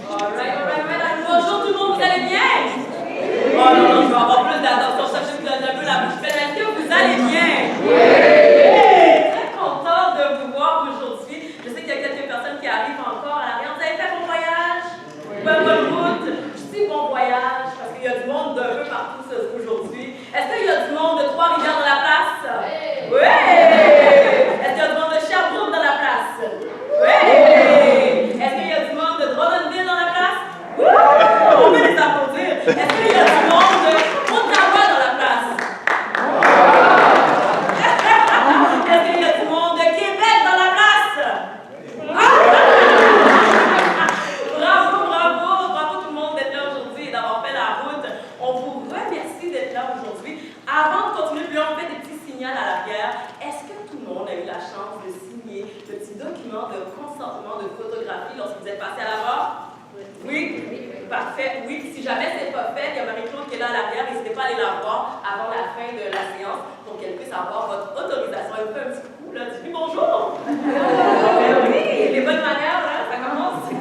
Alright. Bonjour tout le monde, vous allez bien? Oh non, je vais avoir plus d'attention, ça je vous donne un peu la bouche pleine. Est-ce que vous allez bien? Oui! Très contente de vous voir aujourd'hui. Je sais qu'il y a quelques personnes qui arrivent encore à l'arrière. Vous avez fait bon voyage? Bonne route? Je dis bon voyage parce qu'il y a du monde d'un peu partout aujourd'hui. Est-ce qu'il y a du monde de Trois-Rivières dans la place? Oui! Est-ce qu'il y a du monde de Sherbrooke dans la place? Oui! Est-ce qu'il y a du monde de Drummondville dans la place? On peut les applaudir. Est-ce qu'il y a du monde de Ottawa dans la place? Est-ce qu'il y a du monde de Québec dans la place? Bravo tout le monde d'être là aujourd'hui et d'avoir fait la route. On vous remercie d'être là aujourd'hui. Avant de continuer, on fait des petits signaux à l'arrière. Est-ce que tout le monde a eu la chance de signer le petit document de consentement de photographie lorsque vous êtes passé à la barre? Oui? Parfait. Oui, si jamais ce n'est pas fait, il y a Marie-Claude qui est là à l'arrière. N'hésitez pas à aller la voir avant la fin de la séance pour qu'elle puisse avoir votre autorisation. Elle fait un petit coup, là. Tu dis bonjour! Oui, les bonnes manières, là, ça commence.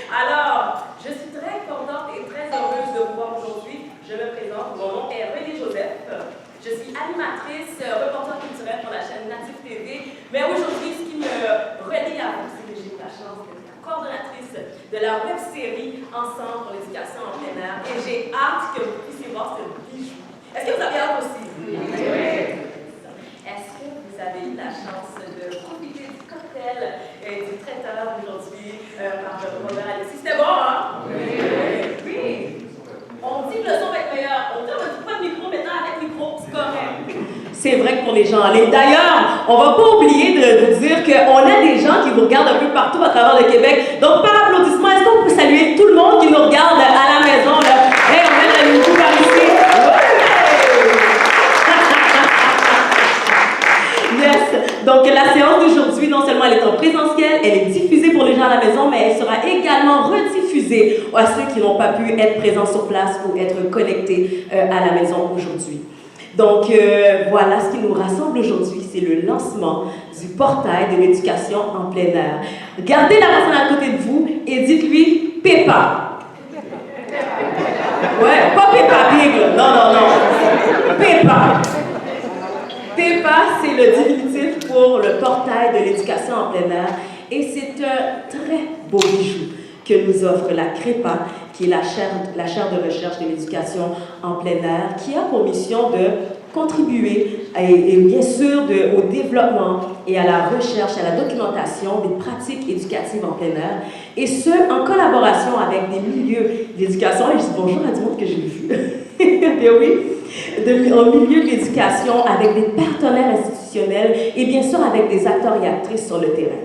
Alors, je suis très contente et très heureuse de vous voir aujourd'hui. Je me présente. Mon nom est Renée Joseph. Je suis animatrice, reporter culturel pour la chaîne Native TV. Mais aujourd'hui, ce qui me relie à vous, c'est que j'ai eu la chance d'être la coordonnatrice de la web-série Ensemble pour l'éducation en plein air. Et j'ai hâte que vous puissiez voir ce bijou. Est-ce que vous avez hâte aussi? Oui. Est-ce que vous avez eu la chance de profiter du cocktail du traiteur aujourd'hui par Robert Alexis? C'était bon, hein? Oui. On dit que le son va être meilleur. On dit qu'on n'a pas de micro, maintenant avec micro, c'est correct. C'est vrai que pour les gens en ligne. D'ailleurs, on ne va pas oublier de vous dire qu'on a des gens qui vous regardent un peu partout à travers le Québec. Donc, par applaudissement, est-ce qu'on peut saluer tout le monde qui nous regarde à la maison? Là? Hey, on met la micro par ici. Yes. Donc, la séance d'aujourd'hui, non seulement elle est en présentiel, elle est diffusée pour les gens à la maison, mais elle sera également rediffusée à ceux qui n'ont pas pu être présents sur place ou être connectés à la maison aujourd'hui. Donc, voilà ce qui nous rassemble aujourd'hui, c'est le lancement du portail de l'éducation en plein air. Gardez la personne à côté de vous et dites-lui « Peppa ». Ouais, pas Peppa Pig, là. Non. Peppa. Peppa, c'est le diminutif pour le portail de l'éducation en plein air. Et c'est un très beau bijou que nous offre la CREPA, qui est la chaire de recherche de l'éducation en plein air, qui a pour mission de contribuer et bien sûr au développement et à la recherche, à la documentation des pratiques éducatives en plein air, et ce, en collaboration avec des milieux d'éducation. Et je dis bonjour à du monde que j'ai vu. Bien oui, en milieu de l'éducation, avec des partenaires institutionnels et bien sûr avec des acteurs et actrices sur le terrain.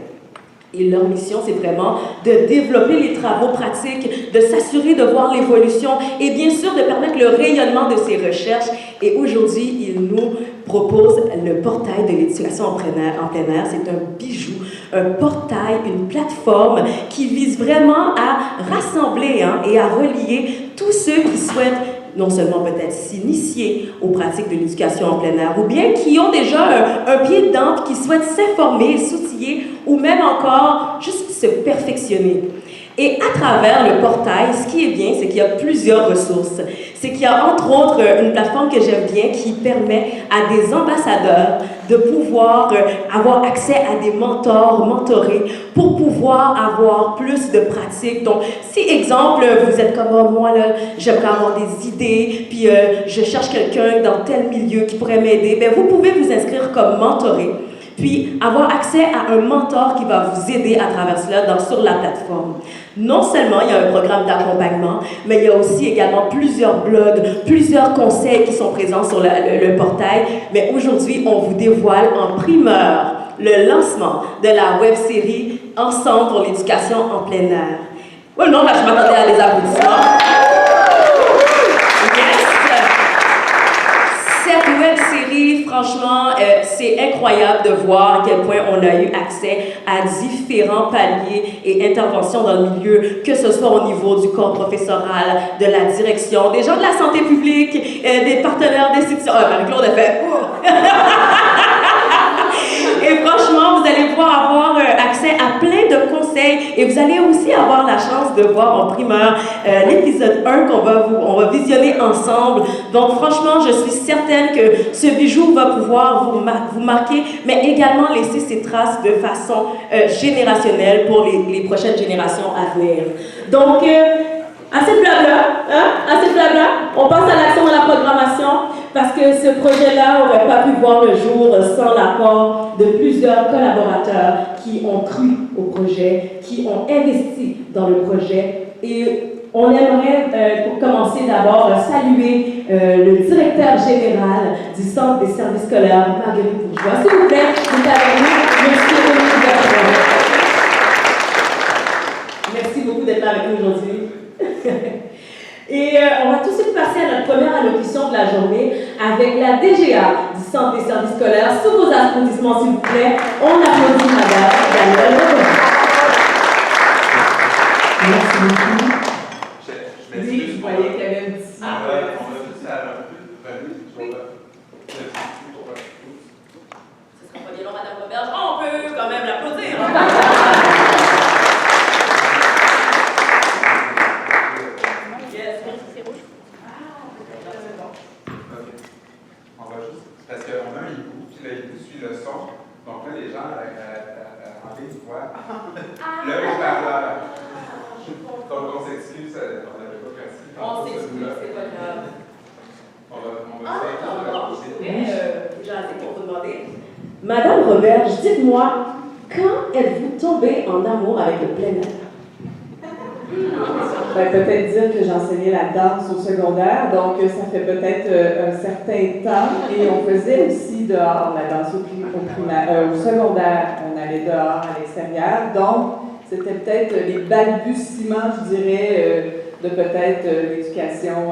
Et leur mission, c'est vraiment de développer les travaux pratiques, de s'assurer de voir l'évolution et bien sûr de permettre le rayonnement de ces recherches. Et aujourd'hui, ils nous proposent le portail de l'éducation en plein air. C'est un bijou, un portail, une plateforme qui vise vraiment à rassembler et à relier tous ceux qui souhaitent non seulement peut-être s'initier aux pratiques de l'éducation en plein air, ou bien qui ont déjà un pied dedans, qui souhaitent s'informer, s'outiller, ou même encore juste se perfectionner. Et à travers le portail, ce qui est bien, c'est qu'il y a plusieurs ressources. C'est qu'il y a entre autres une plateforme que j'aime bien qui permet à des ambassadeurs de pouvoir avoir accès à des mentors, mentorés, pour pouvoir avoir plus de pratiques. Donc, si, exemple, vous êtes comme moi, là, j'aimerais avoir des idées, puis je cherche quelqu'un dans tel milieu qui pourrait m'aider, bien, vous pouvez vous inscrire comme mentoré, puis avoir accès à un mentor qui va vous aider à travers cela sur la plateforme. Non seulement il y a un programme d'accompagnement, mais il y a aussi également plusieurs blogs, plusieurs conseils qui sont présents sur le portail. Mais aujourd'hui, on vous dévoile en primeur le lancement de la web-série Ensemble pour l'éducation en plein air. Oui, non, là, je m'attendais à des applaudissements. Cette web-série, franchement, c'est incroyable de voir à quel point on a eu accès à différents paliers et interventions dans le milieu, que ce soit au niveau du corps professoral, de la direction, des gens de la santé publique, des partenaires d'institutions. Marie-Claude a fait « Et franchement, vous allez voir pouvoir avoir accès à plein de conseils et vous allez aussi avoir la chance de voir en primeur l'épisode 1 on va visionner ensemble. Donc franchement, je suis certaine que ce bijou va pouvoir vous marquer, mais également laisser ses traces de façon générationnelle pour les prochaines générations à venir. Donc, assez de blabla, hein? Assez de blabla. On passe à l'action de la programmation parce que ce projet-là n'aurait pas pu voir le jour sans l'apport de plusieurs collaborateurs qui ont cru au projet, qui ont investi dans le projet. Et on aimerait, pour commencer d'abord, saluer le directeur général du Centre des services scolaires, Marguerite Bourgeois. S'il vous plaît, vous êtes avec nous. Merci beaucoup d'être là avec nous aujourd'hui. Et on va tout de suite passer à notre première allocution de la journée avec la DGA du Centre des services scolaires. Sous vos applaudissements, s'il vous plaît, on applaudit Madame Danielle Robert. Merci beaucoup. Oui, je voyais qu'il y avait un petit... on va juste faire un peu de revue sur le... Ce sera pas bien long, Madame Robert. On peut quand même l'applaudir. Parce qu'on a un hibou, puis le hibou suit le son. Donc là, les gens en ligne voient le haut-parleur. Donc on s'excuse, on n'avait pas perçu. On s'excuse, c'est pas grave. On va J'ai pour vous demander. Madame Robert, dites-moi, quand êtes-vous tombée en amour avec le plein air? Peut-être dire que j'enseignais la danse au secondaire, donc ça fait peut-être un certain temps. Et on faisait aussi dehors la danse au secondaire. On allait dehors à l'extérieur. Donc, c'était peut-être les balbutiements, je dirais, de peut-être l'éducation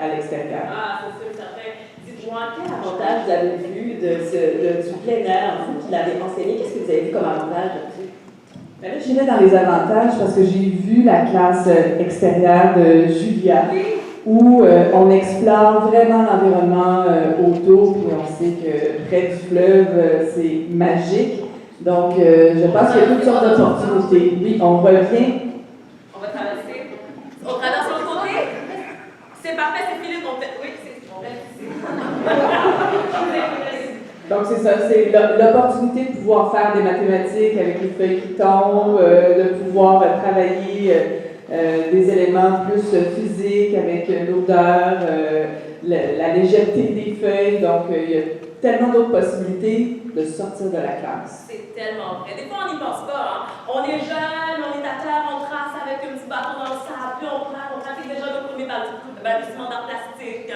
à l'extérieur. Ah, c'est sûr, certain. Dites-moi, quel avantage vous avez vu du plein air, vous qui l'avez enseigné? Qu'est-ce que vous avez vu comme avantage là-dessus? Ben là, j'irais dans les avantages parce que j'ai vu la classe extérieure de Julia où on explore vraiment l'environnement autour, puis on sait que près du fleuve, c'est magique. Donc, je pense qu'il y a toutes sortes d'opportunités. Oui, on revient. On va traverser. On traverse l'autre côté? C'est parfait, c'est Philippe. Oui, on reste ici. Donc, c'est ça, c'est l'opportunité de pouvoir faire des mathématiques avec les feuilles qui tombent, de pouvoir travailler des éléments plus physiques avec l'odeur, la légèreté des feuilles. Donc, il y a tellement d'autres possibilités de sortir de la classe. C'est tellement vrai. Des fois, on n'y pense pas. Hein? On est jeune, on est à terre, on trace avec un petit bâton dans le sable, puis on pratique déjà nos premiers balbutiements d'art plastique.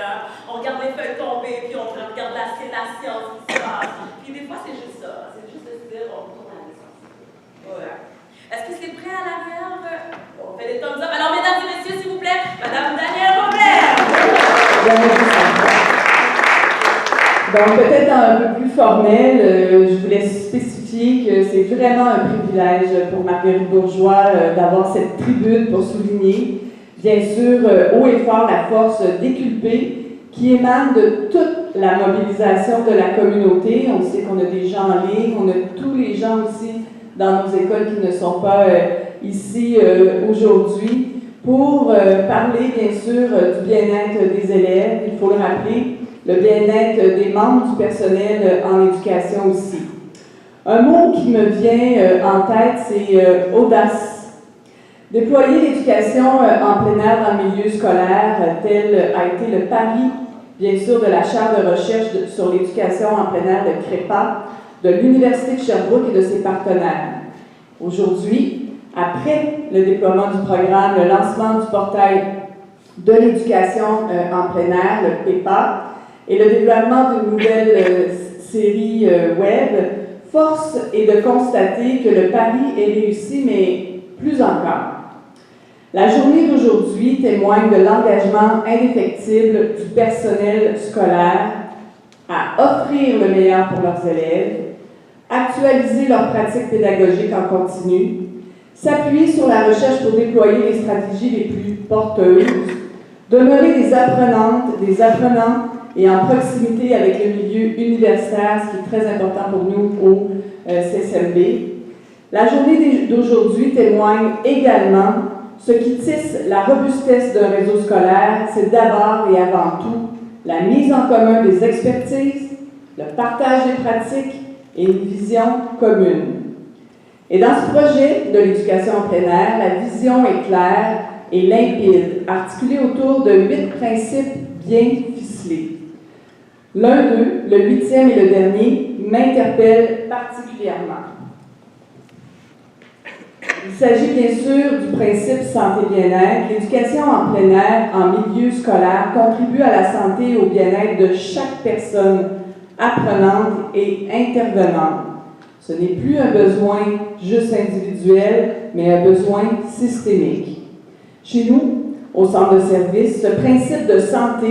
On regarde les feuilles tomber, puis on regarde la science qui se passe. Puis des fois, c'est juste ça. C'est juste de se dire, on retourne à la naissance. Voilà. Est-ce que c'est prêt à l'arrière? On fait des thumbs up. Alors, mesdames et messieurs, s'il vous plaît, Madame Danielle Robert! Donc, peut-être un peu plus formel, je voulais spécifier que c'est vraiment un privilège pour Marguerite Bourgeois d'avoir cette tribune pour souligner, bien sûr, haut et fort, la force décuplée qui émane de toute la mobilisation de la communauté. On sait qu'on a des gens en ligne, on a tous les gens aussi dans nos écoles qui ne sont pas ici aujourd'hui pour parler, bien sûr, du bien-être des élèves, il faut le rappeler, le bien-être des membres du personnel en éducation aussi. Un mot qui me vient en tête, c'est audace. Déployer l'éducation en plein air dans le milieu scolaire, tel a été le pari, bien sûr, de la chaire de recherche sur l'éducation en plein air de CREPA, de l'Université de Sherbrooke et de ses partenaires. Aujourd'hui, après le déploiement du programme, le lancement du portail de l'éducation en plein air, le PEPA, et le déploiement d'une nouvelle série web, force est de constater que le pari est réussi, mais plus encore. La journée d'aujourd'hui témoigne de l'engagement indéfectible du personnel scolaire à offrir le meilleur pour leurs élèves, actualiser leurs pratiques pédagogiques en continu, s'appuyer sur la recherche pour déployer les stratégies les plus porteuses, demeurer des apprenantes, des apprenants et en proximité avec le milieu universitaire, ce qui est très important pour nous au CSMB. La journée d'aujourd'hui témoigne également ce qui tisse la robustesse d'un réseau scolaire, c'est d'abord et avant tout la mise en commun des expertises, le partage des pratiques et une vision commune. Et dans ce projet de l'éducation en plein air, la vision est claire et limpide, articulée autour de 8 principes bien ficelés. L'un d'eux, le 8e et le dernier, m'interpelle particulièrement. Il s'agit bien sûr du principe santé-bien-être. L'éducation en plein air, en milieu scolaire, contribue à la santé et au bien-être de chaque personne apprenante et intervenante. Ce n'est plus un besoin juste individuel, mais un besoin systémique. Chez nous, au centre de service, ce principe de santé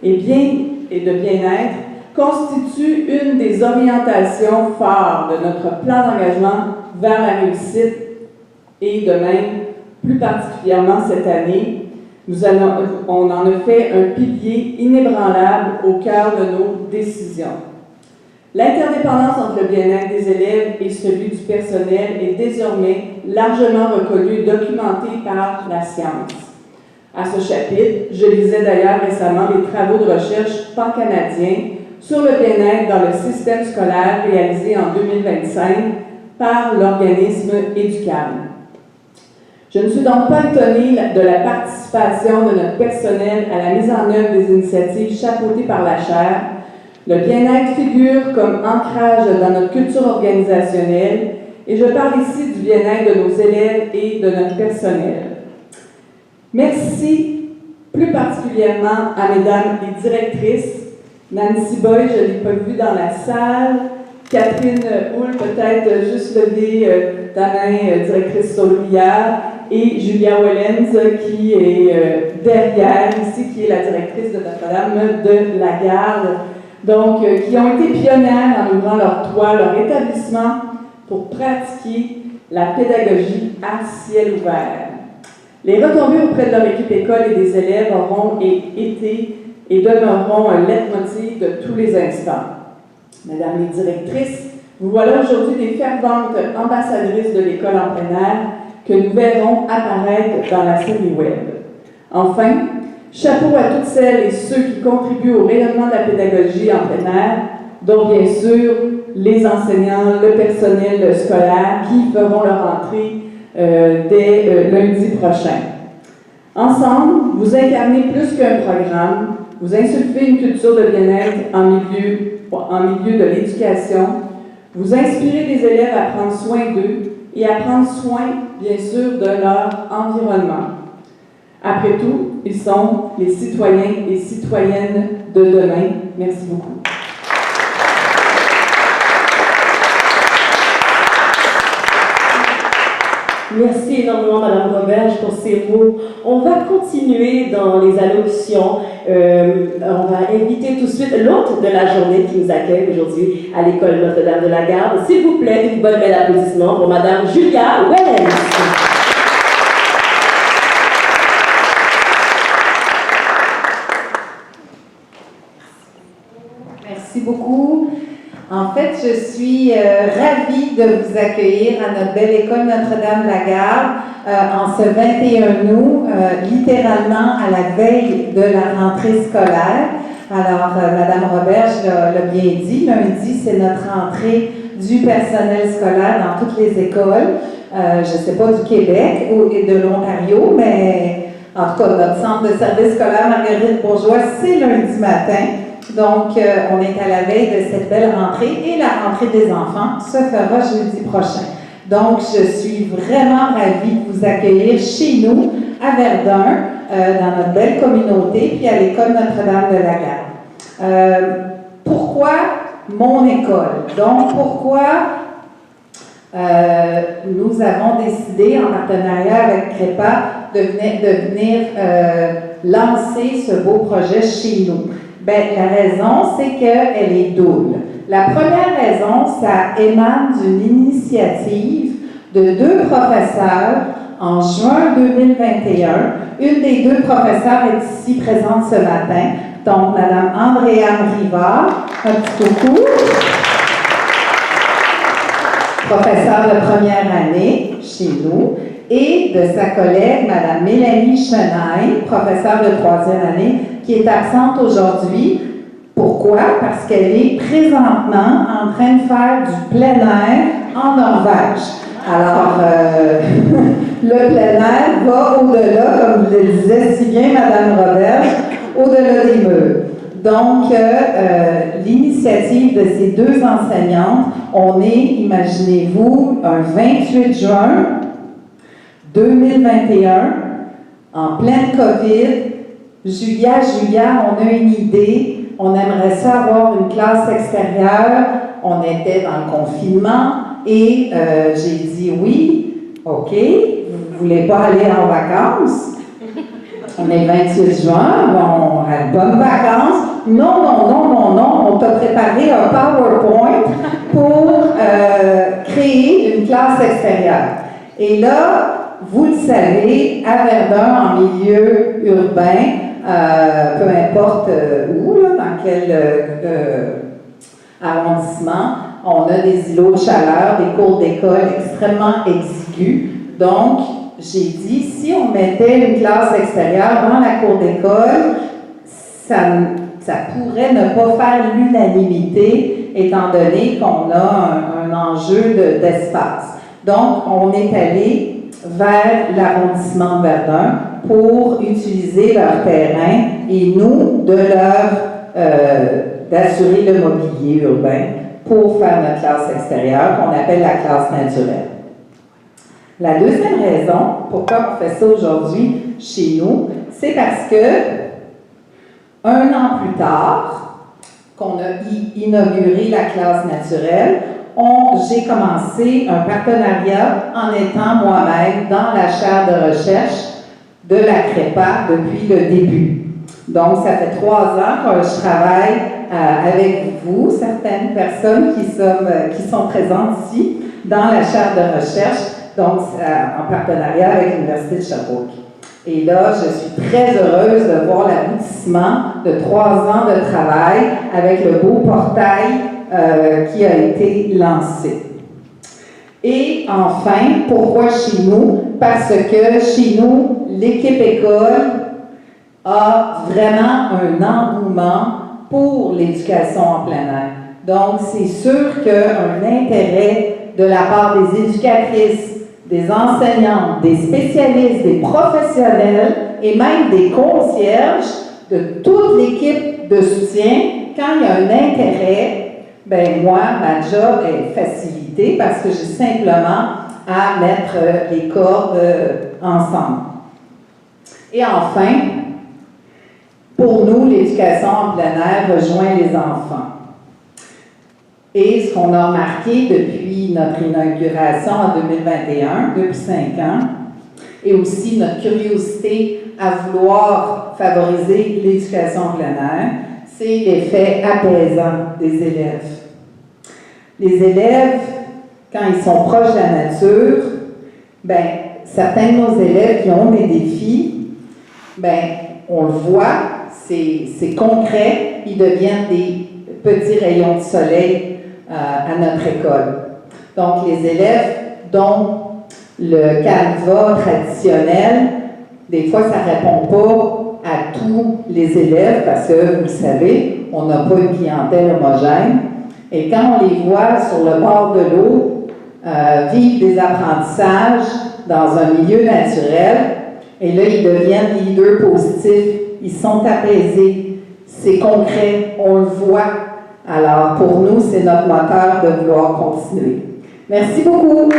et de bien-être constitue une des orientations phares de notre plan d'engagement vers la réussite et de même, plus particulièrement cette année, on en a fait un pilier inébranlable au cœur de nos décisions. L'interdépendance entre le bien-être des élèves et celui du personnel est désormais largement reconnue et documentée par la science. À ce chapitre, je lisais d'ailleurs récemment les travaux de recherche pan-canadiens sur le bien-être dans le système scolaire réalisés en 2025 par l'organisme Éducam. Je ne suis donc pas étonnée de la participation de notre personnel à la mise en œuvre des initiatives chapeautées par la chaire. Le bien-être figure comme ancrage dans notre culture organisationnelle et je parle ici du bien-être de nos élèves et de notre personnel. Merci plus particulièrement à mesdames les directrices. Nancy Boy, je ne l'ai pas vue dans la salle. Catherine Houle, peut-être juste lever ta main, directrice Solovière. Et Julia Wellens, qui est derrière ici, qui est la directrice de Notre-Dame de la Garde. Donc, qui ont été pionnières en ouvrant leur toit, leur établissement, pour pratiquer la pédagogie à ciel ouvert. Les retombées auprès de leur équipe école et des élèves auront été et demeureront un leitmotiv de tous les instants. Mesdames les directrices, vous voilà aujourd'hui des ferventes ambassadrices de l'école en plein air que nous verrons apparaître dans la série web. Enfin, chapeau à toutes celles et ceux qui contribuent au rayonnement de la pédagogie en plein air, dont bien sûr les enseignants, le personnel scolaire qui feront leur entrée dès lundi prochain. Ensemble, vous incarnez plus qu'un programme, vous insufflez une culture de bien-être en milieu de l'éducation, vous inspirez les élèves à prendre soin d'eux et à prendre soin, bien sûr, de leur environnement. Après tout, ils sont les citoyens et citoyennes de demain. Merci beaucoup. Merci énormément, Mme Roberge, pour ces mots. On va continuer dans les allocutions. On va inviter tout de suite l'hôte de la journée qui nous accueille aujourd'hui à l'École Notre-Dame de la Garde. S'il vous plaît, une bonne belle applaudissement pour Mme Julia Wellens. Merci beaucoup. En fait, je suis ravie de vous accueillir à notre belle école Notre-Dame-de-la-Garde en ce 21 août, littéralement à la veille de la rentrée scolaire. Alors, Mme Roberge l'a bien dit, lundi, c'est notre rentrée du personnel scolaire dans toutes les écoles. Je ne sais pas du Québec et de l'Ontario, mais en tout cas, notre centre de service scolaire Marguerite Bourgeois, c'est lundi matin. Donc, on est à la veille de cette belle rentrée et la rentrée des enfants se fera jeudi prochain. Donc, je suis vraiment ravie de vous accueillir chez nous, à Verdun, dans notre belle communauté, puis à l'École Notre-Dame de la Garde. Pourquoi mon école? Donc, pourquoi nous avons décidé, en partenariat avec CREPA, de venir lancer ce beau projet chez nous? Bien, la raison, c'est qu'elle est double. La première raison, ça émane d'une initiative de 2 professeurs en juin 2021. Une des 2 professeurs est ici présente ce matin, donc Mme Andréane Rivard. Un petit coucou. professeure de première année chez nous, et de sa collègue, Mme Mélanie Chenaille, professeure de troisième année, qui est absente aujourd'hui. Pourquoi? Parce qu'elle est présentement en train de faire du plein air en Norvège. Alors, le plein air va au-delà, comme le disait si bien Mme Robert, au-delà des murs. Donc, l'initiative de ces deux enseignantes, on est, imaginez-vous, un 28 juin 2021, en pleine COVID. Julia, on a une idée. On aimerait ça avoir une classe extérieure. On était dans le confinement et j'ai dit oui, OK, vous ne voulez pas aller en vacances? On est le 28 juin, bon, bonnes vacances. Non, on t'a préparé un PowerPoint pour créer une classe extérieure. Et là, vous le savez, à Verdun, en milieu urbain, peu importe où, là, dans quel arrondissement, on a des îlots de chaleur, des cours d'école extrêmement exigus. Donc, j'ai dit, si on mettait une classe extérieure dans la cour d'école, ça pourrait ne pas faire l'unanimité, étant donné qu'on a un enjeu d'espace. Donc, on est allé vers l'arrondissement de Verdun pour utiliser leur terrain et nous, d'assurer le mobilier urbain pour faire notre classe extérieure qu'on appelle la classe naturelle. La deuxième raison pourquoi on fait ça aujourd'hui chez nous, c'est parce que 1 an plus tard, qu'on a inauguré la classe naturelle, j'ai commencé un partenariat en étant moi-même dans la chaire de recherche de la CREPA depuis le début. Donc, ça fait 3 ans que je travaille avec vous, certaines personnes qui sont présentes ici, dans la chaire de recherche, donc en partenariat avec l'Université de Sherbrooke. Et là, je suis très heureuse de voir l'aboutissement de 3 ans de travail avec le beau portail qui a été lancé. Et enfin, pourquoi chez nous? Parce que chez nous, l'équipe école a vraiment un engouement pour l'éducation en plein air. Donc, c'est sûr qu'un intérêt de la part des éducatrices, des enseignantes, des spécialistes, des professionnels et même des concierges, de toute l'équipe de soutien, quand il y a un intérêt, ben moi, ma job est facilitée parce que j'ai simplement à mettre les cordes ensemble. Et enfin, pour nous, l'éducation en plein air rejoint les enfants. Et ce qu'on a remarqué depuis notre inauguration en 2021, depuis 5 ans, et aussi notre curiosité à vouloir favoriser l'éducation en plein air, c'est l'effet apaisant des élèves. Les élèves, quand ils sont proches de la nature, ben, certains de nos élèves qui ont des défis, ben, on le voit, c'est concret, ils deviennent des petits rayons de soleil à notre école. Donc, les élèves dont le canevas traditionnel, des fois, ça ne répond pas à tous les élèves parce que, vous le savez, on n'a pas une clientèle homogène. Et quand on les voit sur le bord de l'eau vivre des apprentissages dans un milieu naturel, et là, ils deviennent leaders positifs, ils sont apaisés, c'est concret, on le voit. Alors, pour nous, c'est notre moteur de vouloir continuer. Merci beaucoup.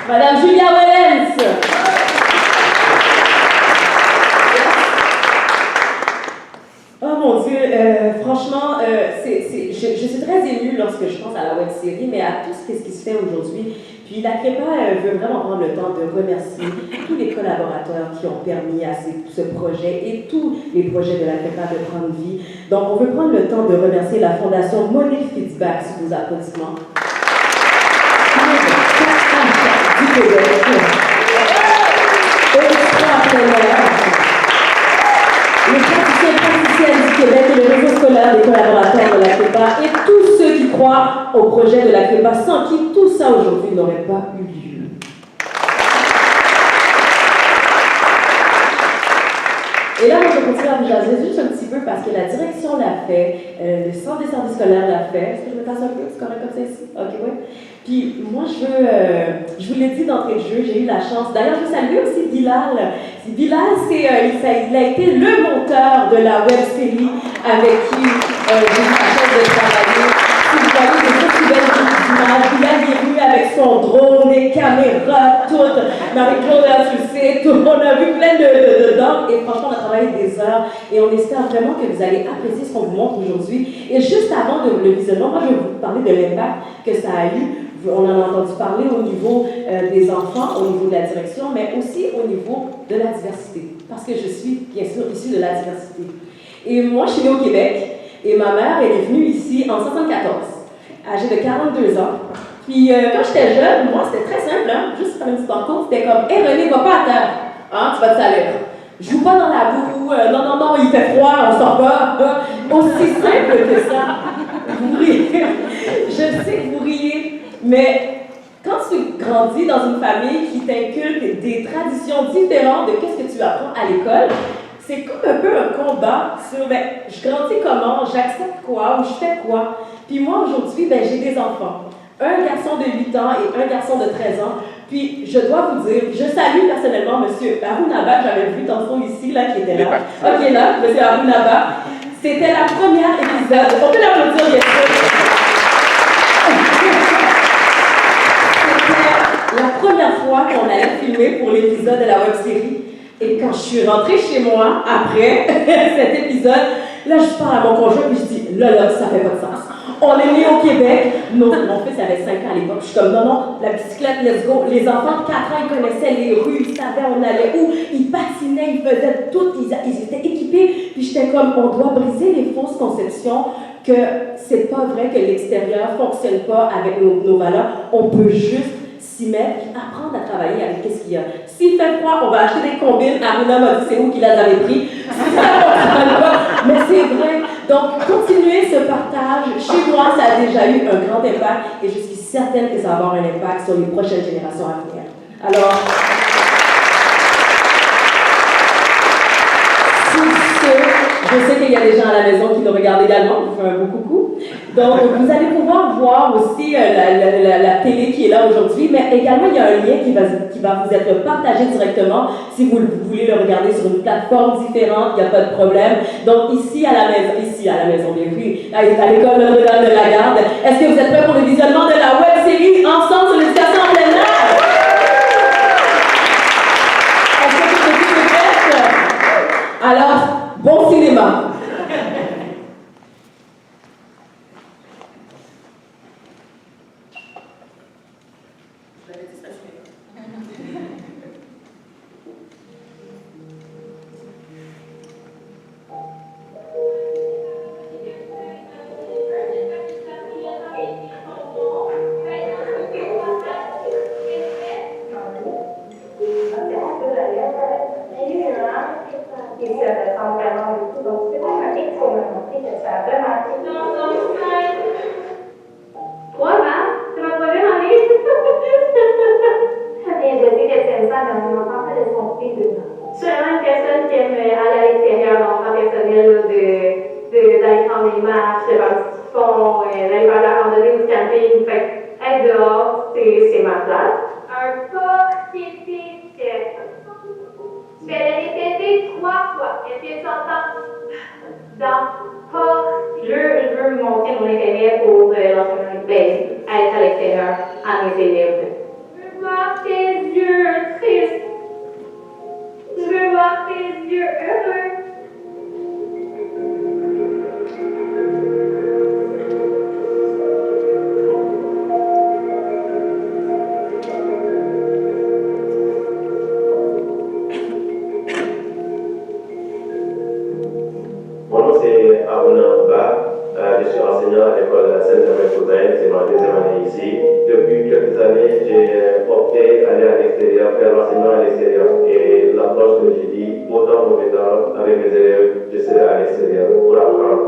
Madame Julia Wellens. Oh mon Dieu, franchement, je suis très émue lorsque je pense à la web série, mais à tout ce qui se fait aujourd'hui. Puis la CREPA veut vraiment prendre le temps de remercier tous les collaborateurs qui ont permis à ce projet et tous les projets de la CREPA de prendre vie. Donc, on veut prendre le temps de remercier la Fondation Money Feedback sous vos applaudissements. Du Québec. Les praticiens du Québec et le réseau scolaire fois des collaborateurs de la CREPA et tous ceux qui croient au projet de la CREPA, sans qui tout ça aujourd'hui n'aurait pas eu lieu. Et là, moi, je continue à vous jaser juste un petit peu parce que la direction l'a fait, le centre des services scolaires l'a fait. Est-ce que je me passe un peu? C'est correct comme ça ici? Ok, oui. Puis moi, je vous l'ai dit d'entrée de jeu, j'ai eu la chance. D'ailleurs, je veux saluer aussi Bilal. Bilal, il a été le monteur de la web série avec qui j'ai eu la chance de travailler. Si vous voyez des aussi belles images, Bilal est venu avec son drone, des caméras, tout. Marie-Claude a sucé, tout. On a vu plein de dents et franchement, on a travaillé des heures et on espère vraiment que vous allez apprécier ce qu'on vous montre aujourd'hui. Et juste avant le visionnement, moi, je vais vous parler de l'impact que ça a eu. On en a entendu parler au niveau des enfants, au niveau de la direction, mais aussi au niveau de la diversité. Parce que je suis, bien sûr, issue de la diversité. Et moi, je suis née au Québec, et ma mère, elle est venue ici en 1974, âgée de 42 ans. Puis, quand j'étais jeune, moi, c'était très simple, hein, juste faire une petite rencontre, c'était comme « Hé, René, va pas à terre, hein, tu vas te salir. Joue pas dans la boue, non, il fait froid, on sort pas. » Aussi simple que ça. Vous riez. Je sais que vous riez. Mais quand tu grandis dans une famille qui t'inculque des traditions différentes de ce que tu apprends à l'école, c'est comme un peu un combat sur je grandis comment, j'accepte quoi ou je fais quoi. Puis moi aujourd'hui, j'ai des enfants. Un garçon de 8 ans et un garçon de 13 ans. Puis je dois vous dire, je salue personnellement M. Harounaba, j'avais vu tantôt ici, là, qui était là. Ok, là, M. Harounaba. C'était la première épisode. On peut l'applaudir, bien sûr. La première fois qu'on allait filmer pour l'épisode de la web-série. Et quand je suis rentrée chez moi, après cet épisode, là, je parle à mon conjoint et je dis, là, ça fait pas de sens. On est né au Québec. Mon fils avait 5 ans à l'époque. Je suis comme, non, la bicyclette, let's go. Les enfants de 4 ans, ils connaissaient les rues, ils savaient on allait où. Ils patinaient, ils faisaient tout, ils étaient équipés. Puis j'étais comme, on doit briser les fausses conceptions que c'est pas vrai que l'extérieur fonctionne pas avec nos valeurs. On peut juste s'y mettre et apprendre à travailler avec ce qu'il y a. S'il fait froid, on va acheter des combines. Aruna m'a dit c'est où qu'il les avait pris. Si ça ne fonctionne pas, mais c'est vrai. Donc, continuez ce partage. Chez moi, ça a déjà eu un grand impact et je suis certaine que ça va avoir un impact sur les prochaines générations à venir. Alors, je sais qu'il y a des gens à la maison qui nous regardent également, je vous fais un beau coucou. Donc, vous allez pouvoir voir aussi la télé qui est là aujourd'hui, mais également, il y a un lien qui va vous être partagé directement si vous voulez le regarder sur une plateforme différente, il n'y a pas de problème. Donc, ici à la maison, bien oui, à l'école Notre-Dame de la Garde, est-ce que vous êtes prêts pour le visionnement de la web-série Ensemble sur l'éducation en plein air? Est-ce que vous êtes prêts? Alors, bon cinéma. Seulement une personne qui aime aller à l'extérieur, l'enfant personnel, d'aller prendre des marches, de faire du fond, d'aller faire de la randonnée ou du camping. Fait être dehors, c'est ma place. Un porc-épic. Je vais le répéter 3 fois. Est-ce que tu entends? Dans porc. Je veux montrer mon intérêt pour l'enseignement, être à l'extérieur à mes élèves. Je veux voir tes yeux tristes. Je veux voir tes yeux heureux. Mon nom c'est Aruna Ba. Je suis enseignant à l'école de la Seine-Germain-Cousin. C'est ma 2e année ici. Depuis quelques années, j'ai opté à aller à l'extérieur, faire l'enseignement à l'extérieur. Et l'approche que j'ai dit, autant pour mes temps, avec mes élèves, je serai à l'extérieur pour apprendre.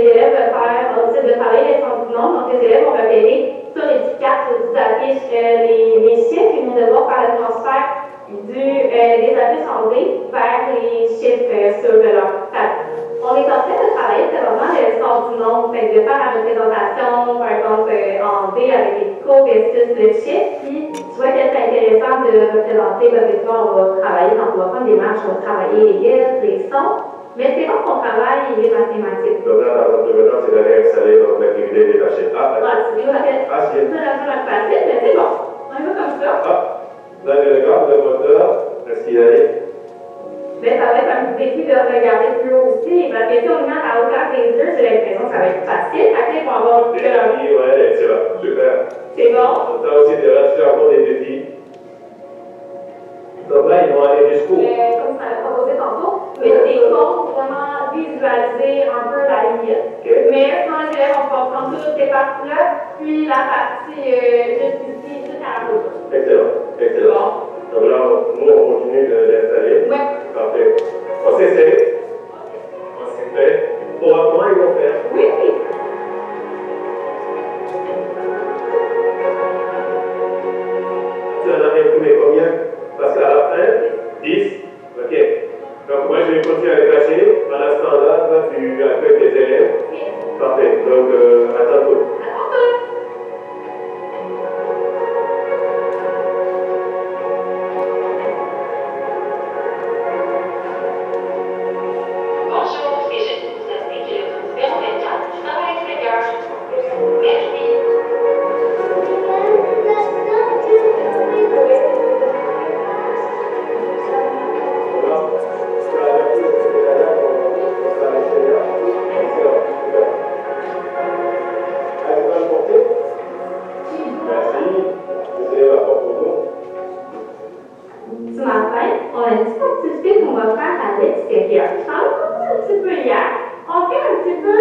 les élèves décident de travailler les sens du monde. Donc, les élèves vont repérer sur les petites cartes où ils affichent les chiffres. Ils vont devoir faire le transfert des affiches en V vers les chiffres sur leur table. On est en train de travailler présentement le sens du monde, fait de faire la représentation, par exemple, en V avec les cours versus le chiffre. Puis, tu vois que c'est intéressant de représenter parce que tu vois, on va travailler, quand on va prendre des marches, on va travailler les lettres, les sons. Mais c'est bon qu'on travaille les mathématiques. Donc là, dans votre temps, c'est d'aller installer dans l'activité détachée. Ah, c'est relativement facile, mais c'est bon. On y va comme ça. Ah, vous avez le cadre de moteur, est-ce qu'il est? Mais ça va être un défi de regarder plus haut aussi. Parce que si on met à la hauteur des yeux, j'ai l'impression que ça va être facile. Après, on va avoir un peu Oui, ouais, excellent. Super. C'est bon. On a aussi des ratios encore des défis. Donc là, ils vont aller jusqu'où? Comme ça l'a proposé tantôt, mais des comptes pour vraiment visualiser un peu la limite. Okay. Mais sans les élèves, on va prendre toutes ces parties-là, puis la partie juste ici, jusqu'à la photo. Excellent, excellent. Bon. Donc là, nous, on continue d'installer. Ouais. Parfait. On s'essaie. On s'essaie. Pour comment ils vont faire? Oui, oui. Tu en as imprimé combien? Parce qu'à la fin, 10. OK. Donc moi, je vais continuer à les cacher. Pendant ce temps-là, toi, tu accueilles tes élèves. Parfait. Donc, à tantôt. Bonjour, c'est juste pour vous assurer que le numéro 24 sera à l'extérieur. Merci. Ce matin, on a une petite activité qu'on va faire à l'extérieur. Je t'en ai parlé un petit peu hier. On fait un petit peu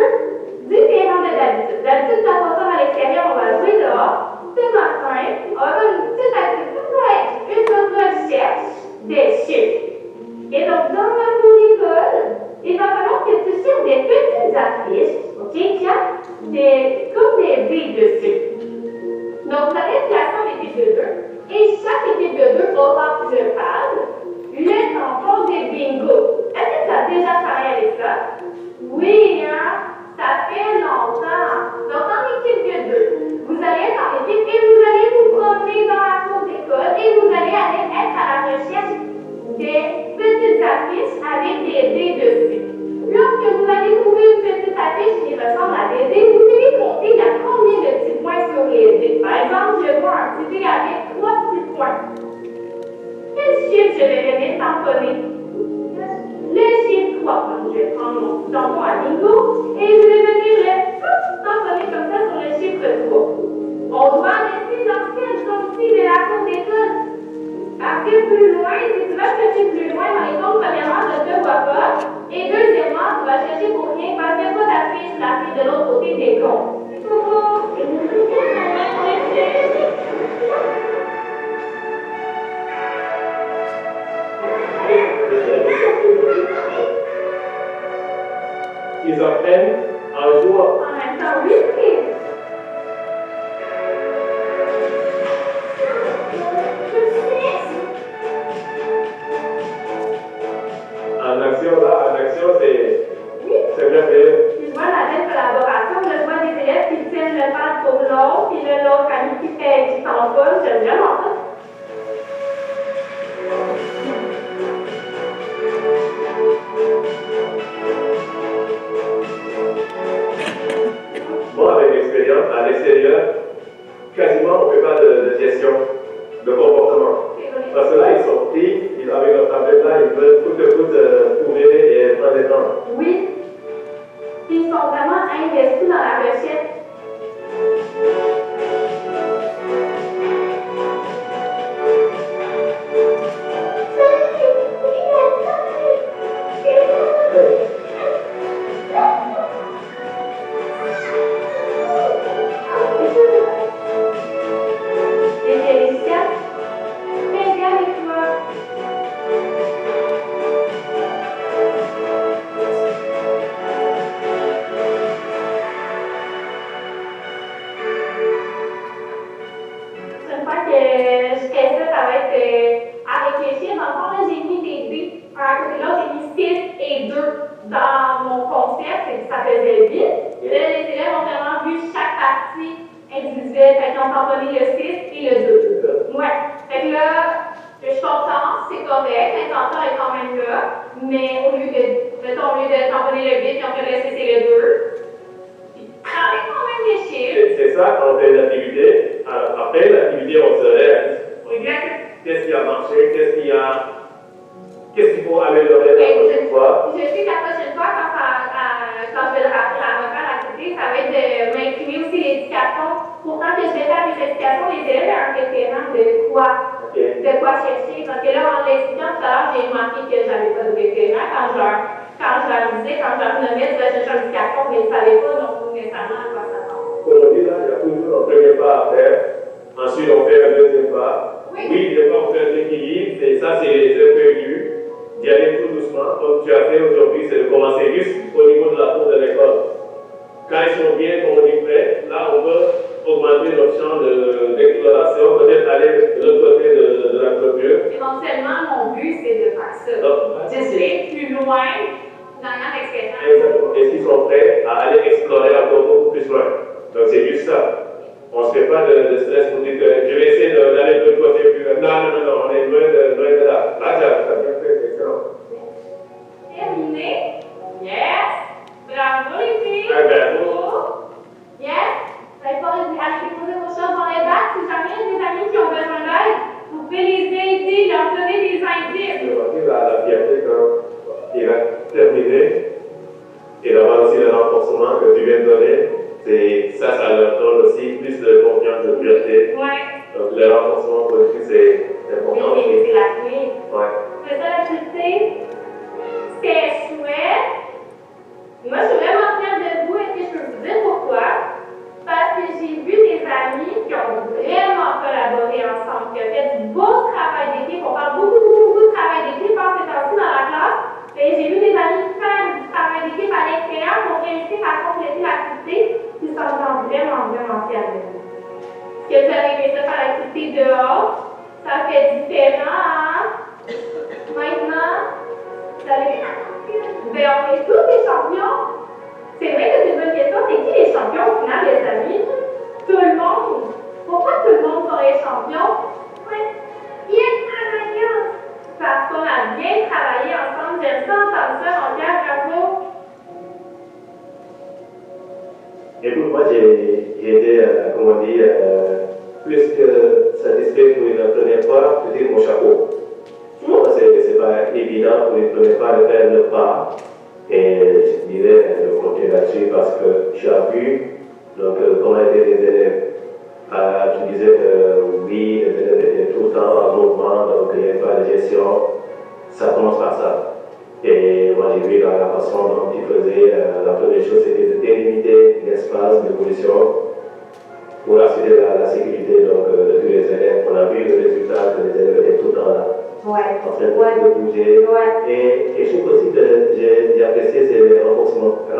différent de d'habitude. D'habitude, quand on sort à l'extérieur, on va jouer dehors. Ce matin, on va faire une petite activité une recherche des chiffres. Et donc, dans ma école, il va falloir que tu cherches des petites affiches, ok, tiens, comme des billes dessus. Donc, vous allez placer en équipe de 2 et chaque équipe de 2 aura le pad, le tampon des bingo. Est-ce que tu as déjà travaillé avec ça? Oui, hein? Ça fait longtemps. Donc, en équipe de 2, vous allez être en équipe et vous allez vous promener dans la cour d'école et vous allez aller être à la recherche des petites affiches avec des dés dessus. Lorsque vous allez trouver une petite affiche qui ressemble à des dés, vous devez compter il y a combien de petits points sur les dés. Par exemple, je vois un petit dé avec 3 petits points. Quel chiffre je vais venir tamponner? Le chiffre 3. Donc, je vais prendre mon petit tampon à bingo et je vais venir le tamponner comme ça sur le chiffre 3. On doit laisser l'ancienne sortie de la cour d'école. Parce que plus loin, si tu vas chercher plus loin dans les comptes, premièrement, je ne te vois pas. Et deuxièmement, tu vas chercher pour rien parce qu'il n'y a pas d'affiche placée de l'autre côté des comptes. Ils apprennent en jouant. En même temps, oui. En action, là, en action, c'est merveilleux. Tu vois la belle collaboration, je vois des élèves qui tiennent le pad pour l'autre, puis l'autre ami qui tamponne, j'aime vraiment ça. Bon, jeux dans mon concept, c'est que ça faisait vite. Et là, les élèves ont vraiment vu chaque partie individuelle. Fait qu'ils ont tamponné le 6 et le 2. Ouais. Fait que là, je suis contente, c'est correct, l'intention est quand même là, mais au lieu de tamponner le 8, ils ont fait le 6 et le 2. Ils travaillent quand même les chiffres. C'est ça, on fait l'activité. Après l'activité, on se réalise. Qu'est-ce qui a marché, qu'est-ce qu'il faut améliorer la prochaine fois. Je sais que la prochaine fois, quand je vais refaire l'activité, ça va être de m'incliner aussi l'éducation. Pourtant que je vais faire des éducations, les élèves ont un référent de quoi chercher. Parce que là, en l'expliquant tout à l'heure, j'ai remarqué que j'avais pas de référent quand je leur disais, quand je leur nommais, tu vas chercher une éducation, mais ils ne savaient pas non nécessairement à quoi s'attendre. Aujourd'hui, là, il y a toujours un premier pas à faire. Ensuite, on fait un deuxième pas. Oui, des fois, on fait un équilibre. Et ça, c'est les imprévus. D'y aller tout doucement. Comme tu as fait aujourd'hui, c'est de commencer juste au niveau de la cour de l'école. Quand ils sont bien, comme on dit, prêts, là, on peut augmenter notre champ d'exploration, peut-être aller de l'autre côté de la clôture. Éventuellement, mon but, c'est de faire ça. D'aller plus loin dans l'expérience. Exactement. Est-ce qu'ils sont prêts à aller explorer encore beaucoup plus loin? Donc, c'est juste ça. On ne se fait pas de stress pour dire que je vais essayer d'aller de l'autre côté plus loin. Non, on est loin de là. Là, tu as bien fait, excellent. Terminé. Yes. Bravo les filles. Bravo. Yes. Vous allez pouvoir aller déposer vos choses dans les bacs. Si jamais il y a des amis qui ont besoin d'aide, vous pouvez les aider, leur donner des indices. Je vois la fierté quand il va terminer et d'avoir aussi le renforcement que tu viens de donner. Ça leur donne aussi plus de confiance, de fierté. Ouais. Donc le renforcement politique, c'est important. Oui, c'est la clé. Ouais. C'est ça l'activité. C'était chouette. Moi, je suis vraiment fière de vous. Est-ce que je peux vous dire pourquoi? Parce que j'ai vu des amis qui ont vraiment collaboré ensemble, qui ont fait du beau travail d'équipe. On parle beaucoup de travail d'équipe en ces temps-ci dans la classe. Et j'ai vu des amis faire du travail d'équipe à l'extérieur pour réussir à compléter l'activité. Puis ça me rend vraiment fière de vous. Ce que vous avez réussi à faire l'activité dehors, ça fait différent, hein? Maintenant, vous allez... Ben, on est tous des champions. C'est vrai que c'est une bonne question. C'est qui les champions au final, les amis? Tout le monde. Pourquoi tout le monde serait champion? Oui, bien travaillé ensemble. Parce qu'on a bien travaillé ensemble. J'aime ça entendre ça. Jean-Pierre, bravo. Écoute, moi j'ai été, comment dire, plus que satisfait pour une première fois de tirer mon chapeau. Moi, c'est pas évident pour une première fois de faire le pas. Et je dirais de continuer là-dessus parce que tu as vu donc, comment étaient les élèves. Tu disais que oui, les élèves étaient tout le temps en mouvement, donc il n'y avait pas de gestion. Ça commence par ça. Et moi j'ai vu la façon dont tu faisais, la première chose c'était de délimiter l'espace d'évolution pour assurer la sécurité donc, de tous les élèves. On a vu le résultat que les élèves étaient tout le temps là. Ouais. En train de bouger. Ouais. Et je trouve aussi que j'ai apprécié c'est le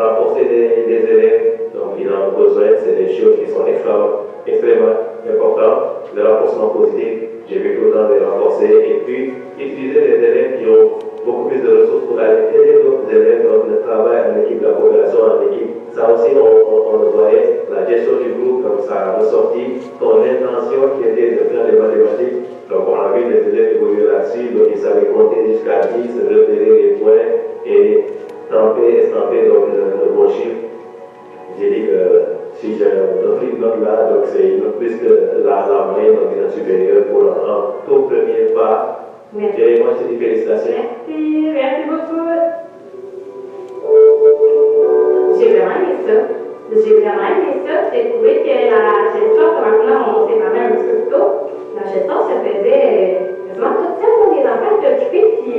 renforcer les élèves. Donc ils ont besoin, c'est des choses qui sont extrêmement importantes. Le renforcement positif, j'ai vu tout le temps les renforcer. Et puis utiliser les élèves qui ont beaucoup plus de ressources pour aller aider d'autres élèves. Donc le travail en équipe, la coopération en équipe. Ça aussi, on le voyait, la gestion du groupe, comme ça a ressorti, ton intention qui était de faire les mathématiques. Donc on a vu les élèves évoluer là-dessus, donc ils savaient compter jusqu'à 10, repérer les points et estamper donc, le bon chiffre. J'ai dit que si j'ai une note là, donc c'est une note plus que la moyenne, donc une note supérieure pour un tout premier pas. Merci. Et moi je te dis félicitations. Merci beaucoup. J'ai vraiment aimé ça. J'ai trouvé que la gestion, comme là, on s'est parlé un petit peu plus tôt, la gestion se faisait quasiment toute seule. Les enfants étaient occupés, puis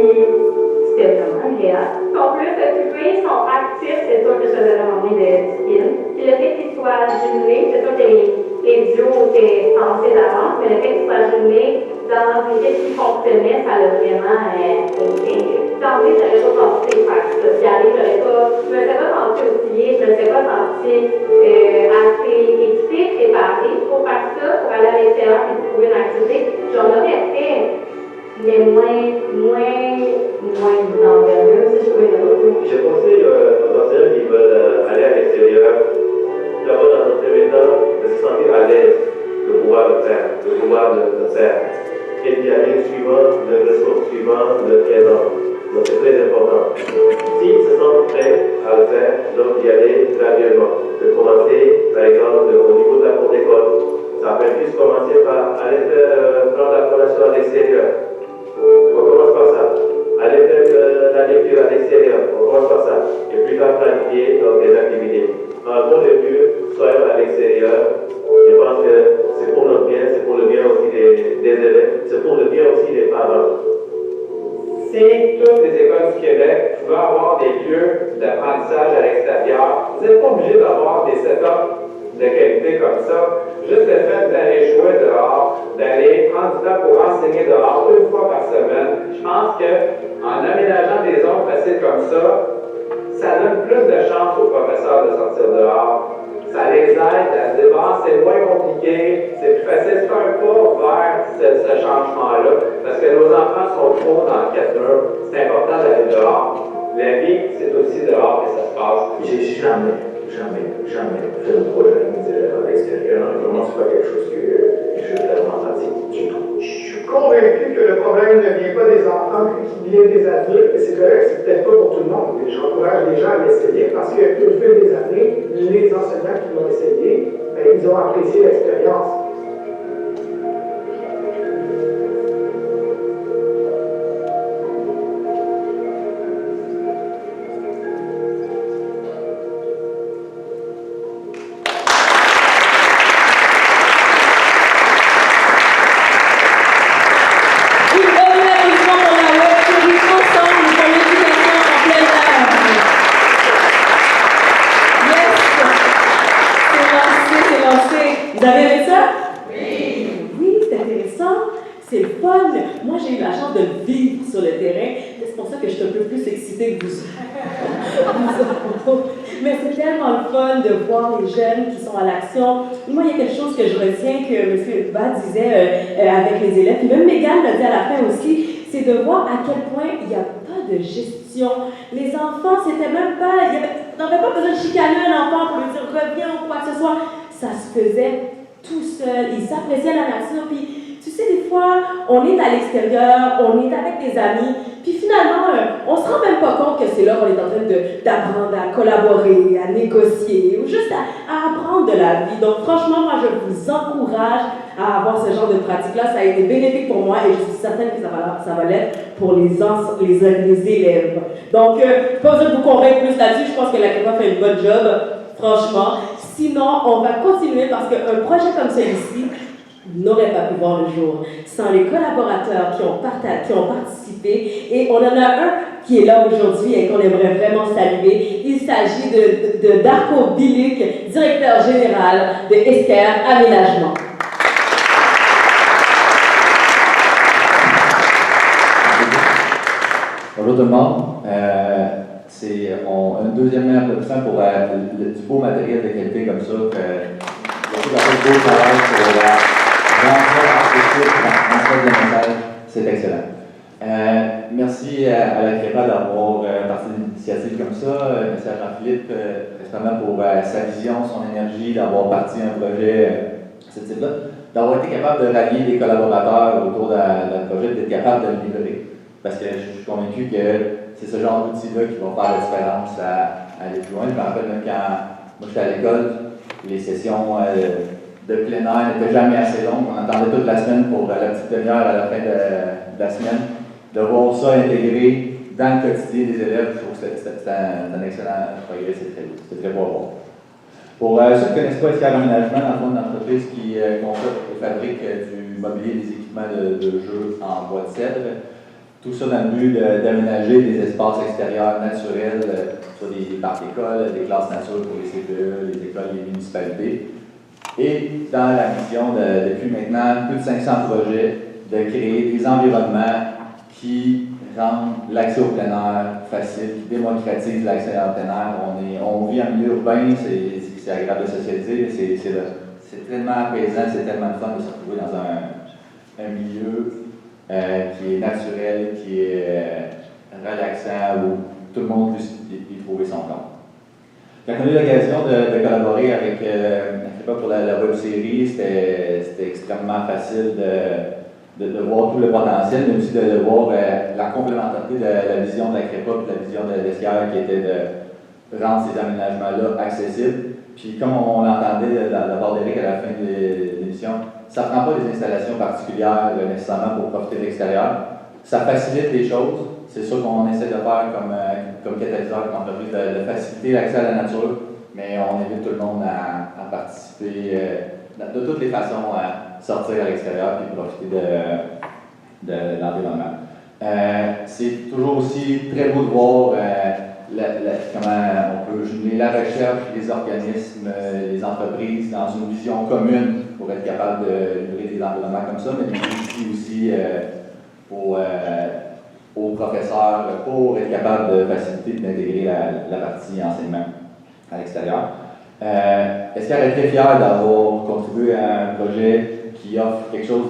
c'était vraiment agréable. Ils sont plus occupés, ils sont actifs, c'est sûr que ça faisait vraiment moins de discipline. Puis le fait qu'ils soient jumelés, c'est sûr que les duos étaient pensés d'avance, mais le fait qu'ils soient jumelés dans une équipe qui fonctionnait, ça l'a vraiment aidé. D'emblée, je n'avais pas pensé faire ça. D'y aller, je me suis pas sentie outillée, je me suis pas sentie assez équipée, préparée pour faire ça, pour aller à l'extérieur et trouver une activité. J'en aurais fait, mais moins d'envergure, si je pouvais le dire. Je donc d'y aller graduellement. De commencer, par exemple, au niveau de la cour d'école. Ça peut plus commencer par aller prendre la formation à l'extérieur. On commence par ça. Aller faire la lecture à l'extérieur. On commence par ça. Et puis tard planifier donc, des activités. Un bon début, soyons à l'extérieur. Je pense que c'est pour notre bien, c'est pour le bien aussi des élèves, c'est pour le bien aussi des parents. Si toutes les écoles du Québec pouvaient avoir des lieux d'apprentissage à l'extérieur, vous n'êtes pas obligé d'avoir des setups de qualité comme ça. Juste le fait d'aller jouer dehors, d'aller prendre du temps pour enseigner dehors 2 fois par semaine, je pense qu'en aménageant des zones faciles comme ça donne plus de chance aux professeurs de sortir dehors. Ça les aide à se dire, c'est moins compliqué, c'est plus facile, c'est un pas vers ce changement-là, parce que nos enfants sont trop dans le 4 murs. C'est important d'aller dehors. La vie, c'est aussi dehors que ça se passe. J'ai jamais fait de projet avec mes élèves à l'extérieur. Vraiment, c'est pas quelque chose que je vraiment pratique du tout. Je suis convaincu que le problème ne vient pas des enfants, mais qu'il vient des adultes. Et c'est correct, c'est peut-être pas pour tout le monde. Mais j'encourage les gens à l'essayer parce qu'au fil des années, les enseignants qui l'ont essayé, ils ont apprécié l'expérience. Vous avez aimé ça? Oui! Oui, c'est intéressant. C'est le fun. Moi, j'ai eu la chance de le vivre sur le terrain. C'est pour ça que je suis un peu plus excitée que vous. Mais c'est tellement le fun de voir les jeunes qui sont à l'action. Moi, il y a quelque chose que je retiens que M. Bat disait avec les élèves, puis même Mégane l'a dit à la fin aussi, c'est de voir à quel point il n'y a pas de gestion. Les enfants, c'était même pas... On n'avait pas besoin de chicaner un enfant pour lui dire « reviens » ou quoi que ce soit. Ça se faisait tout seul. Ils s'appréciaient la nature. Puis, tu sais, des fois, on est à l'extérieur, on est avec des amis, puis finalement, on se rend même pas compte que c'est là qu'on est en train d'apprendre à collaborer, à négocier, ou juste à apprendre de la vie. Donc, franchement, moi, je vous encourage à avoir ce genre de pratique-là. Ça a été bénéfique pour moi et je suis certaine que ça va l'être pour les élèves. Donc, pas besoin de vous convaincre plus là-dessus. Je pense que la CREPA fait une bonne job, franchement. Sinon, on va continuer parce qu'un projet comme celui-ci n'aurait pas pu voir le jour sans les collaborateurs qui ont participé. Et on en a un qui est là aujourd'hui et qu'on aimerait vraiment saluer. Il s'agit de Darko Bilic, directeur général de Esker Aménagement. Bonjour tout le monde. C'est une deuxième applaudissement pour du beau matériel de qualité comme ça. Beaucoup de beau travail pour c'est excellent. Merci à la CREPA d'avoir parti d'une initiative comme ça. Merci à Jean-Philippe récemment pour sa vision, son énergie, d'avoir parti un projet de ce type-là, d'avoir été capable de rallier des collaborateurs autour d'un projet, d'être capable de le livrer. Parce que je suis convaincu que c'est ce genre d'outils-là qui vont faire la différence à aller plus loin. Je me rappelle même quand moi j'étais à l'école, les sessions de plein air n'étaient jamais assez longues. On attendait toute la semaine pour la petite demi-heure à la fin de la semaine. De voir ça intégré dans le quotidien des élèves, je trouve que c'est un excellent progrès, c'est très beau à voir. Pour ceux qui ne connaissent pas Esker Aménagement, dans le fond, une entreprise qui conçoit et fabrique du mobilier et des équipements de jeux en bois de cèdre. Tout ça dans le but d'aménager des espaces extérieurs naturels, soit des parcs écoles, des classes nature pour les CPE, les écoles, les municipalités. Et dans la mission, depuis maintenant plus de 500 projets, de créer des environnements qui rendent l'accès au plein air facile, qui démocratisent l'accès au plein air. On vit en milieu urbain, c'est agréable de socialiser, mais c'est tellement apaisant, c'est tellement fun de se retrouver dans un milieu qui est naturel, qui est relaxant, où tout le monde peut y trouver son compte. Quand on a eu l'occasion de collaborer avec pour la web série, c'était extrêmement facile de voir tout le potentiel, mais aussi de voir la complémentarité de la vision de la CREPA et la vision de l'Esker qui était rendre ces aménagements-là accessibles. Puis comme on l'entendait de la part d'Éric à la fin de l'émission, ça ne prend pas des installations particulières nécessairement pour profiter de l'extérieur. Ça facilite les choses. C'est sûr qu'on essaie de faire comme catalyseur comme entreprise, de faciliter l'accès à la nature, mais on invite tout le monde à participer de toutes les façons à sortir à l'extérieur et profiter de l'environnement. C'est toujours aussi très beau de voir comment on peut jumeler la recherche, les organismes, les entreprises dans une vision commune pour être capable de livrer des environnements comme ça, mais aussi aux professeurs pour être capable de faciliter d'intégrer la partie enseignement à l'extérieur. Est-ce qu'elle est très fière d'avoir contribué à un projet qui offre quelque chose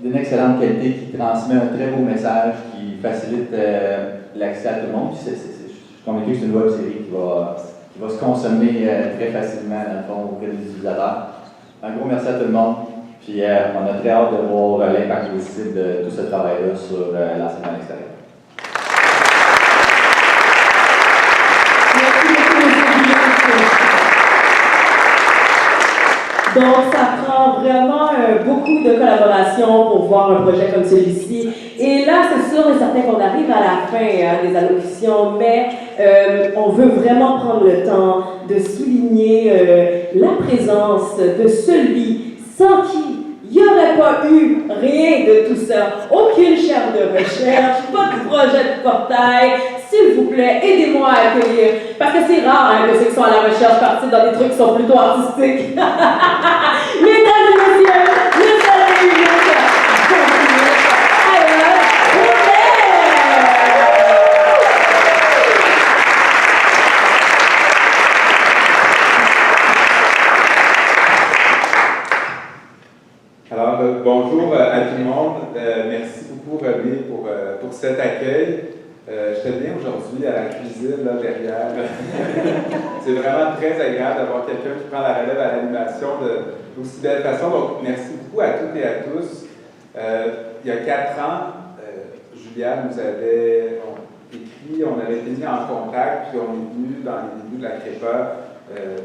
d'une excellente qualité, qui transmet un très beau message, qui facilite l'accès à tout le monde? Puis je suis convaincu que c'est une web série qui va se consommer très facilement dans le fond auprès des utilisateurs. Un gros merci à tout le monde. Puis on a très hâte de voir l'impact positif de tout ce travail-là sur l'enseignement à l'extérieur. Donc, ça prend vraiment beaucoup de collaboration pour voir un projet comme celui-ci. Et là, c'est sûr et certain qu'on arrive à la fin des allocutions, mais on veut vraiment prendre le temps de souligner la présence de celui sans qui il n'y aurait pas eu rien de tout ça. Aucune chaire de recherche, pas de projet de portail. S'il vous plaît, aidez-moi à accueillir. Parce que c'est rare que ceux qui sont à la recherche partent dans des trucs qui sont plutôt artistiques. Mesdames et messieurs, nous allons Alors, bonjour à tout le monde. Merci beaucoup, René, pour cet accueil. J'étais bien aujourd'hui à la cuisine, là, derrière. C'est vraiment très agréable d'avoir quelqu'un qui prend la relève à l'animation d'aussi belle façon. Donc, merci beaucoup à toutes et à tous. Il y a 4 ans, Julia nous avait écrit, on avait été mis en contact, puis on est venu dans les débuts de la CREPA.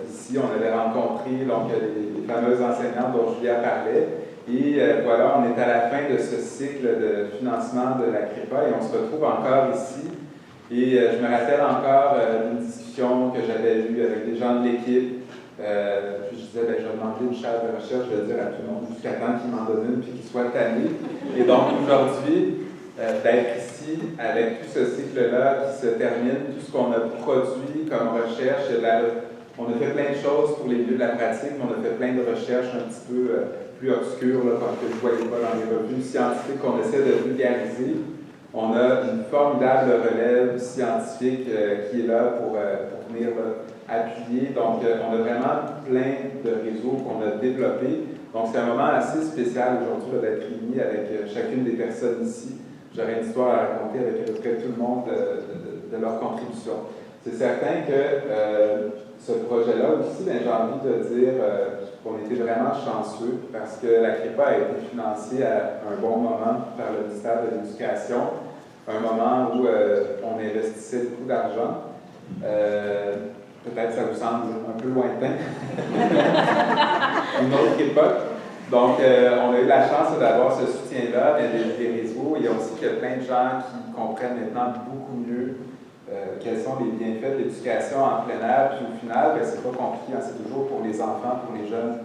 Ici, on avait rencontré donc, les fameuses enseignantes dont Julia parlait. Et voilà, on est à la fin de ce cycle de financement de la CREPA et on se retrouve encore ici. Et je me rappelle encore d'une discussion que j'avais eue avec des gens de l'équipe. Puis je disais, je vais demander une chaire de recherche, je vais dire à tout le monde jusqu'à temps qu'ils m'en donnent une puis qu'ils soient tannés. Et donc aujourd'hui, d'être ici avec tout ce cycle-là qui se termine, tout ce qu'on a produit comme recherche, on a fait plein de choses pour les lieux de la pratique, mais on a fait plein de recherches un petit peu plus obscures, parce que je ne voyais pas dans les revues scientifiques qu'on essaie de vulgariser. On a une formidable relève scientifique qui est là pour venir appuyer. Donc, on a vraiment plein de réseaux qu'on a développés. Donc, c'est un moment assez spécial aujourd'hui d'être réunis avec chacune des personnes ici. J'aurais une histoire à raconter avec à peu près tout le monde de leur contribution. C'est certain que ce projet-là aussi, j'ai envie de dire qu'on était vraiment chanceux parce que la CREPA a été financée à un bon moment par le ministère de l'Éducation, un moment où on investissait beaucoup d'argent. Peut-être que ça vous semble un peu lointain, une autre époque. Donc, on a eu la chance d'avoir ce soutien-là, des réseaux. Il y a aussi plein de gens qui comprennent maintenant beaucoup mieux quels sont les bienfaits de l'éducation en plein air, puis au final, c'est pas compliqué, c'est toujours pour les enfants, pour les jeunes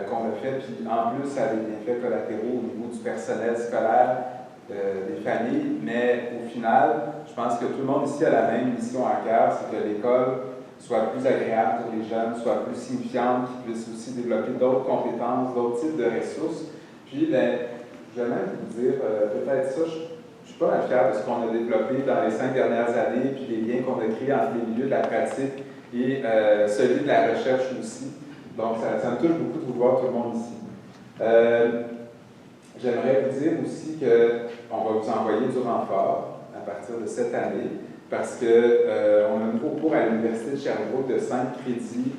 qu'on le fait, puis en plus, ça a des bienfaits collatéraux au niveau du personnel scolaire, des familles, mais au final, je pense que tout le monde ici a la même mission à cœur, c'est que l'école soit plus agréable pour les jeunes, soit plus signifiante, qu'ils puissent aussi développer d'autres compétences, d'autres types de ressources. Puis, je vais même vous dire, peut-être ça, je suis pas mal fier de ce qu'on a développé dans les 5 dernières années, puis les liens qu'on a créés entre les milieux de la pratique et celui de la recherche aussi. Donc, ça me touche beaucoup de vous voir tout le monde ici. J'aimerais vous dire aussi qu'on va vous envoyer du renfort à partir de cette année, parce qu'on a un nouveau cours à l'Université de Sherbrooke de 5 crédits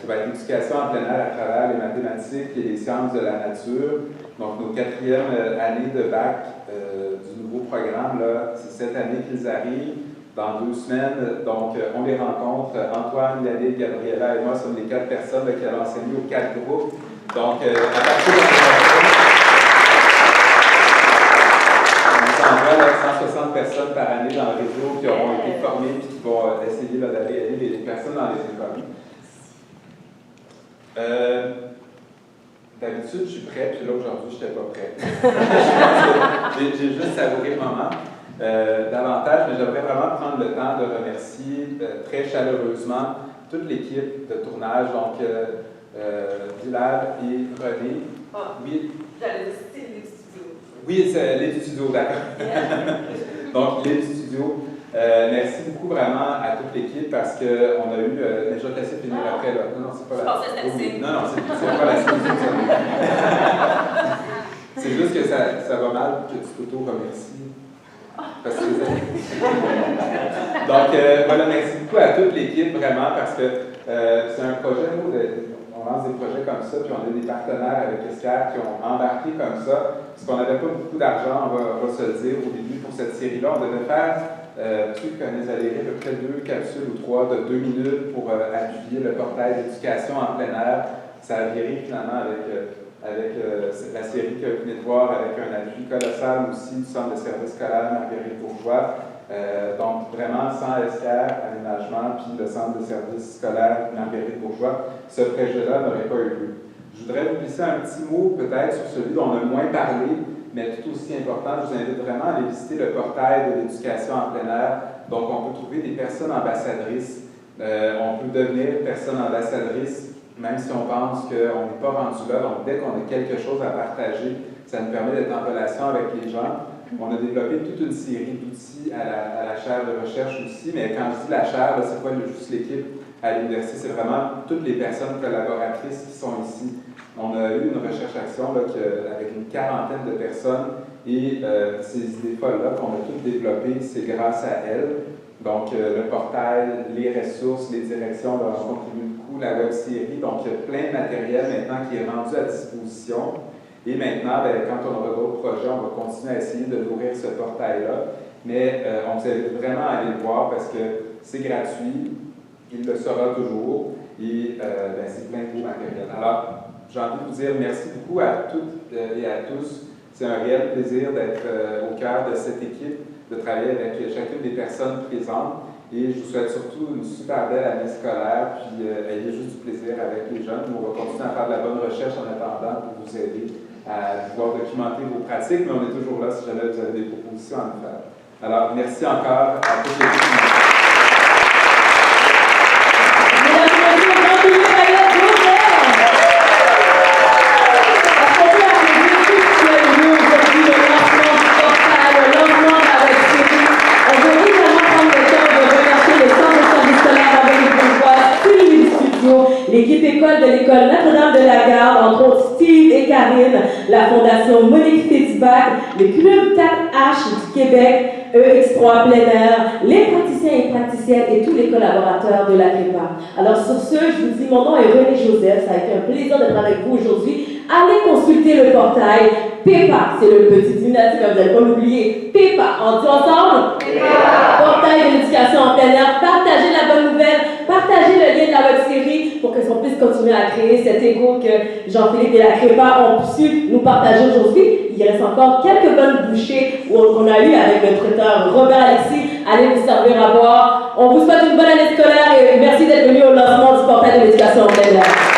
qui va être éducation en plein air à travers les mathématiques et les sciences de la nature. Donc, nos 4e années de bac du nouveau programme, c'est cette année qu'ils arrivent. dans 2 semaines. Donc, on les rencontre. Antoine, Yannick, Gabriella et moi sommes les 4 personnes qui avaient enseigné aux 4 groupes. Donc, à partir de on s'envoie 160 personnes par année dans le réseau qui auront été formées et qui vont essayer d'aller aider les personnes dans les écoles. D'habitude, je suis prêt, puis là, aujourd'hui, je n'étais pas prêt. J'ai juste savouré le moment davantage, mais j'aimerais vraiment prendre le temps de remercier très chaleureusement toute l'équipe de tournage, donc Bilal et René. Oui. J'allais dire, c'est les studios. Oui, c'est les studios, d'accord. Donc, les studios. Merci beaucoup vraiment à toute l'équipe parce qu'on a eu. Mais je vais te laisser finir après. Là. Non, c'est pas la. Je pensais que c'était non, c'est pas la solution. C'est juste que ça va mal que tu t'auto-remercies. Parce que donc, voilà, merci beaucoup à toute l'équipe vraiment parce que c'est un projet, nous, on lance des projets comme ça, puis on a des partenaires avec Escar qui ont embarqué comme ça, parce qu'on n'avait pas beaucoup d'argent, on va se le dire, au début pour cette série-là. On devait faire truc qu'on les a lire à peu près 2 capsules ou 3 de 2 minutes pour appuyer le portail d'éducation en plein air. Ça a viré finalement avec la série que vous venez de voir, avec un appui colossal aussi du Centre de services scolaires Marguerite Bourgeois. Donc vraiment sans Escar, aménagement, puis le Centre de services scolaires Marguerite Bourgeois, ce projet-là n'aurait pas eu lieu. Je voudrais vous glisser un petit mot peut-être sur celui dont on a moins parlé, mais tout aussi important, je vous invite vraiment à aller visiter le portail de l'éducation en plein air. Donc, on peut trouver des personnes ambassadrices. On peut devenir personne ambassadrice, même si on pense qu'on n'est pas rendu là. Donc, dès qu'on a quelque chose à partager, ça nous permet d'être en relation avec les gens. On a développé toute une série d'outils à la chaire de recherche aussi, mais quand je dis la chaire, c'est pas juste l'équipe à l'université, c'est vraiment toutes les personnes collaboratrices qui sont ici. On a eu une recherche-action avec une 40aine de personnes et ces idées folles-là qu'on a toutes développées, c'est grâce à elles. Donc, le portail, les ressources, les directions leur ont contribué beaucoup, la web-série. Donc, il y a plein de matériel maintenant qui est rendu à disposition. Et maintenant, quand on aura d'autres projets, on va continuer à essayer de nourrir ce portail-là. Mais on vous invite vraiment à aller le voir parce que c'est gratuit, il le sera toujours et c'est plein de beaux matériel. Alors, j'ai envie de vous dire merci beaucoup à toutes et à tous. C'est un réel plaisir d'être au cœur de cette équipe, de travailler avec chacune des personnes présentes. Et je vous souhaite surtout une super belle année scolaire, puis ayez juste du plaisir avec les jeunes. On va continuer à faire de la bonne recherche en attendant pour vous aider à pouvoir documenter vos pratiques, mais on est toujours là si jamais vous avez des propositions à nous faire. Alors, merci encore à toutes les équipes. L'équipe école de l'école Notre-Dame de la Garde, entre autres Steve et Karine, la Fondation Monique Fitzbach, le Club TAP-H du Québec, EX3 plein air, les praticiens et praticiennes et tous les collaborateurs de la CREPA. Alors sur ce, je vous dis, mon nom est René Joseph, ça a été un plaisir d'être avec vous aujourd'hui. Allez consulter le portail PEPA, c'est le petit diminutif, vous n'allez pas l'oublier. PEPA, on dit ensemble? PEPA. Portail de l'éducation en plein air. Partagez la bonne nouvelle, partagez le lien de la web-série pour qu'on puisse continuer à créer cet écho que Jean-Philippe et la CREPA ont su nous partager aujourd'hui. Il reste encore quelques bonnes bouchées qu'on a eues avec le traiteur Robert Alexis. Allez vous servir à boire. On vous souhaite une bonne année scolaire et merci d'être venus au lancement du portail de l'éducation en plein air.